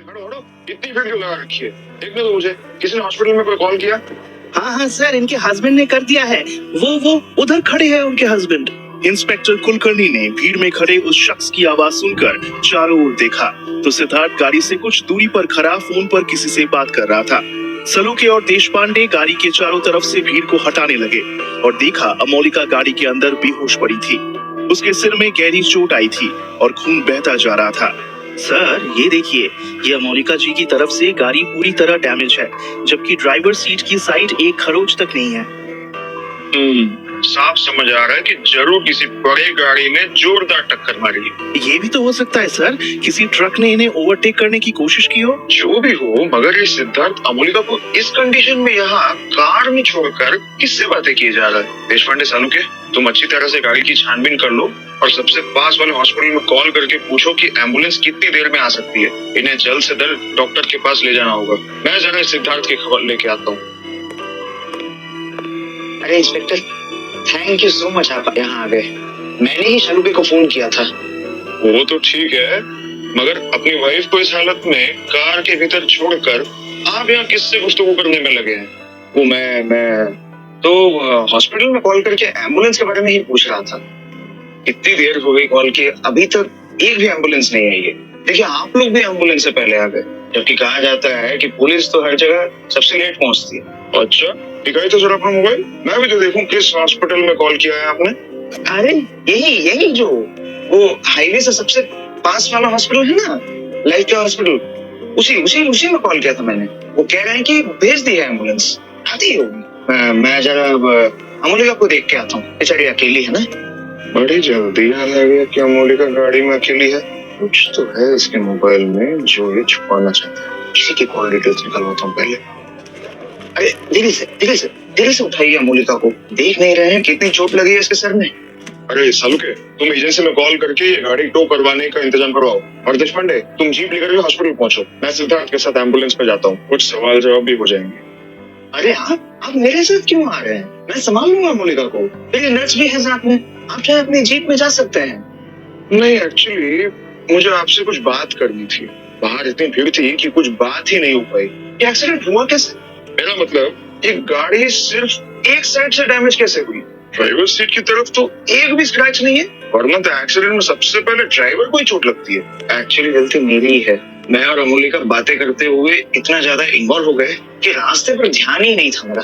हटो हटो, इतनी भीड़ क्यों लगा रखी है? देखने दो मुझे, किसी ने हॉस्पिटल में कोई कॉल किया? हाँ हाँ सर, इनके हस्बैंड ने कर दिया है। वो उधर खड़े हैं उनके हस्बैंड। इंस्पेक्टर कुलकर्णी ने भीड़ में खड़े उस शख्स की आवाज सुनकर चारों ओर देखा तो सिद्धार्थ गाड़ी से कुछ दूरी पर खड़ा फोन पर किसी से बात कर रहा था। सलूके और देशपांडे गाड़ी के चारों तरफ से भीड़ को हटाने लगे और देखा अमोलिका गाड़ी के अंदर बेहोश पड़ी थी। उसके सिर में गहरी चोट आई थी और खून बहता जा रहा था। सर ये देखिए, ये अमोलिका जी की तरफ से गाड़ी पूरी तरह डैमेज है, जबकि ड्राइवर सीट की साइड एक खरोच तक नहीं है। साफ समझ आ रहा है कि जरूर किसी बड़े गाड़ी ने जोरदार टक्कर मारी है। ये भी तो हो सकता है सर, किसी ट्रक ने इन्हें ओवरटेक करने की कोशिश की हो। जो भी हो, मगर ये सिद्धार्थ अमोलिका को इस कंडीशन में यहाँ कार में छोड़कर किससे बातें किए जा रहा है? देशपांडे सालुके, तुम अच्छी तरह से गाड़ी की छानबीन कर लो और सबसे पास वाले हॉस्पिटल में कॉल करके पूछो कि एम्बुलेंस कितनी देर में आ सकती है। इन्हें जल्द से जल्द डॉक्टर के पास ले जाना होगा। मैं जरा सिद्धार्थ की खबर लेके आता हूँ। अरे inspector, thank you so much, आप यहाँ आ गए। मैंने ही शालुके को फोन किया था। वो तो ठीक है, मगर अपनी वाइफ को इस हालत में कार के भीतर छोड़कर आप यहाँ किससे गुफ्तगू करने में लगे हैं? वो मैं तो हॉस्पिटल में कॉल करके एम्बुलेंस के बारे में ही पूछ रहा था। कितनी देर हो गई कॉल किए, अभी तक एक भी एम्बुलेंस नहीं आई है। देखिए, आप लोग भी एम्बुलेंस से पहले आ गए, जबकि कहा जाता है कि पुलिस तो हर जगह सबसे लेट पहुंचती है। अच्छा, दिखाई तो जरा अपना मोबाइल, मैं भी तो देखूं किस हॉस्पिटल में कॉल किया है आपने। अरे यही जो वो हाईवे से सबसे पास वाला हॉस्पिटल है ना, लाइफ केयर हॉस्पिटल, उसी में कॉल किया था मैंने। वो कह रहे हैं कि भेज दी है एम्बुलेंस, आती होगी। मैं जरा अमोलिका को देख के आता हूँ, बेचारी अकेली है ना। बड़ी जल्दी याद आ गया कि अमोलिका गाड़ी में अकेली है। कुछ तो है इसके मोबाइल में जो ये छुपाना चाहता है। किसी की कॉल डिटेल्स निकलवाता हूँ पहले। अरे धीरे से उठाइए अमोलिका को। देख नहीं रहे हैं कितनी चोट लगी है इसके सर में? अरे सालुके, तुम एजेंसी में कॉल करके ये गाड़ी टो करवाने का इंतजाम करवाओ। और देशपांडे, तुम जीप लेकर के हॉस्पिटल पहुंचो। मैं सिद्धार्थ के साथ एम्बुलेंस पे जाता हूँ, कुछ सवाल जवाब भी हो जाएंगे। अरे आप मेरे साथ क्यों आ रहे हैं? मैं संभाल लूंगा अमोलिका को। मेरी नर्स भी है साथ में, आप चाहे अपनी जीप में जा सकते हैं। नहीं, एक्चुअली मुझे आपसे कुछ बात करनी थी। बाहर इतनी भीड़ थी कि कुछ बात ही नहीं हो पाई। ये एक्सीडेंट हुआ कैसे? मेरा मतलब, ये गाड़ी सिर्फ एक साइड से डैमेज कैसे हुई? ड्राइवर सीट की तरफ तो एक भी स्क्रैच नहीं है, वरना तो एक्सीडेंट में सबसे पहले ड्राइवर को ही चोट लगती है। एक्चुअली गलती मेरी ही है। मैं और अमोलिका बातें करते हुए इतना ज्यादा इन्वॉल्व हो गए कि रास्ते पर ध्यान ही नहीं था मेरा।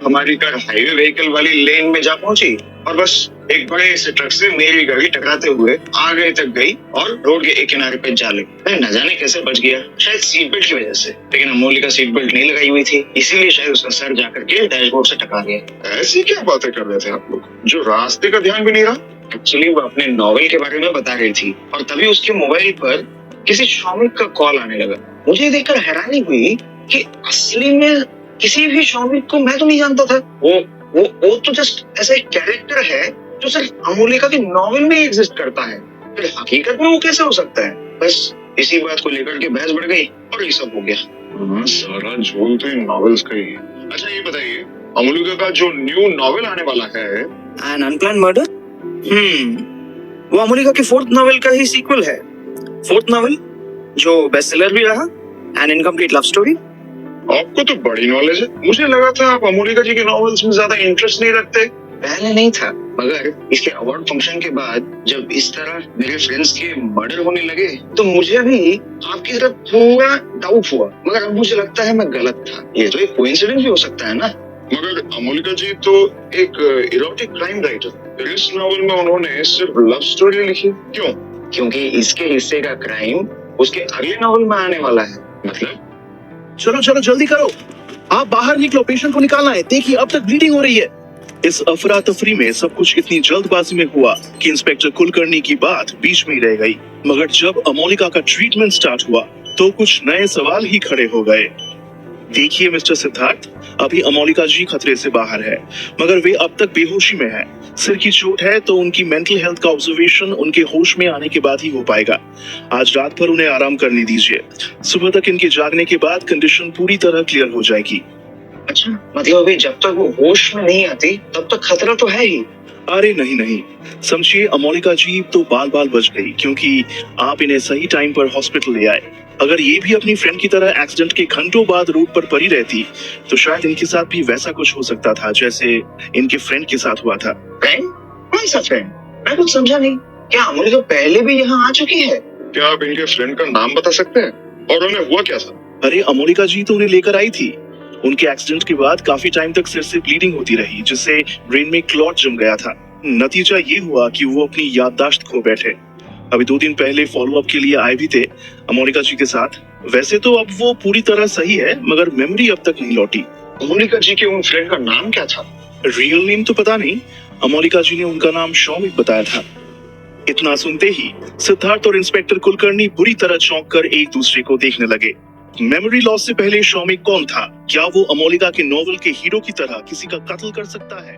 हमारी कार हाईवे व्हीकल वाली लेन में जा पहुंची और बस एक बड़े से ट्रक से मेरी गाड़ी टकराते हुए आगे तक गई और रोड के एक किनारे पे जा लगी। मैं न जाने कैसे बच गया, शायद सीट बेल्ट की वजह से। लेकिन अमोलिका सीट बेल्ट नहीं लगाई हुई थी, इसीलिए शायद उसका सर जाकर के डैशबोर्ड से टकरा गया। ऐसी क्या बातें कर रहे थे आप लोग, जो रास्ते का ध्यान भी नहीं रहा? एक्चुअली वो अपने नॉवेल के बारे में बता रही थी और तभी उसके मोबाइल पर किसी श्रमिक का कॉल आने लगा। मुझे देखकर हैरानी हुई कि असली में किसी भी श्रमिक को मैं तो नहीं जानता था। वो तो जस्ट ऐसा एक कैरेक्टर है जो सिर्फ अमोलिका की नॉवेल में ही एग्जिस्ट करता है। फिर हकीकत में वो कैसे हो सकता है? बस इसी बात को लेकर के बहस बढ़ गई और ये सब हो गया। सारा झोल तो इन नॉवेल्स का ही है। अच्छा ये बताइए, अमोलिका का जो न्यू नॉवेल आने वाला है, एन अनप्लान्ड मर्डर, वो अमोलिका की 4th नॉवेल का ही सीक्वल है। 4th नॉवेल जो बेस्टसेलर भी रहा, एन इनकम्प्लीट लव स्टोरी। आपको तो बड़ी नॉलेज है। मुझे लगा था आप अमोलिका जी के नॉवेल्स में ज्यादा इंटरेस्ट नहीं रखते। पहले नहीं था, मगर इसके अवार्ड फंक्शन के बाद जब इस तरह मेरे फ्रेंड्स के मर्डर होने लगे तो मुझे भी आपकी तरफ थोड़ा डाउट हुआ, मगर अब मुझे लगता है मैं गलत था। ये तो एक कोइंसिडेंस भी हो सकता है ना। मगर अमोलिका जी तो एक इरोटिक क्राइम राइटर, इस नॉवेल में उन्होंने सिर्फ लव स्टोरी लिखी। क्यों? क्योंकि इसके हिस्से का क्राइम उसके अगले नॉवेल में आने वाला है। मतलब? चलो जल्दी करो, आप बाहर निकलो, पेशेंट को निकालना है। देखिए अब तक ब्लीडिंग हो रही है। इस अफरा तफरी में सब कुछ इतनी जल्दबाजी में हुआ कि इंस्पेक्टर कुलकर्णी की बात बीच में रह गई। मगर जब अमोलिका का ट्रीटमेंट स्टार्ट हुआ तो कुछ नए सवाल ही खड़े हो गए। देखिए मिस्टर सिद्धार्थ, अभी अमोलिका जी खतरे से बाहर है, मगर वे अब तक बेहोशी में है। सिर की चोट है तो उनकी मेंटल हेल्थ का ऑब्जर्वेशन उनके होश में आने के बाद ही हो पाएगा। आज रात भर उन्हें आराम करने दीजिए। सुबह तक इनके जागने के बाद कंडीशन पूरी तरह क्लियर हो जाएगी। अच्छा, मतलब अभी जब तक वो होश में नहीं आती तब तक खतरा तो है ही। अरे नहीं नहीं, समझिए अमोलिका जी तो बाल बाल बच गई क्योंकि आप इन्हें सही टाइम पर हॉस्पिटल ले आए। अगर ये भी अपनी फ्रेंड की तरह एक्सीडेंट के घंटों बाद रोड पर पड़ी रहती तो शायद इनके साथ भी वैसा कुछ हो सकता था जैसे इनके फ्रेंड के साथ हुआ था। फ्रेंड? कौन सा फ्रेंड? मैं कुछ समझा नहीं। क्या अमोलिका पहले भी यहाँ आ चुकी है? क्या आप इनके फ्रेंड का नाम बता सकते हैं और उन्हें हुआ क्या था? अरे अमोलिका जी तो उन्हें लेकर आई थी। उनके एक्सीडेंट के बाद काफी टाइम तक सिर से ब्लीडिंग होती रही जिससे ब्रेन में क्लॉट जम गया था। नतीजा ये हुआ कि वो अपनी याददाश्त खो बैठे। अभी 2 दिन पहले फॉलो अप के लिए आए भी थे अमोलिका जी के साथ। वैसे तो अब वो पूरी तरह सही है मगर मेमोरी अब तक नहीं लौटी। अमोलिका जी के उन फ्रेंड का नाम क्या था? रियल नेम तो पता नहीं, अमोलिका जी ने उनका नाम शौमिक बताया था। इतना सुनते ही सिद्धार्थ और इंस्पेक्टर कुलकर्णी बुरी तरह चौंक कर एक दूसरे को देखने लगे। मेमोरी लॉस से पहले शौमिक कौन था? क्या वो अमोलिका के नॉवल के हीरो की तरह किसी का कत्ल कर सकता है?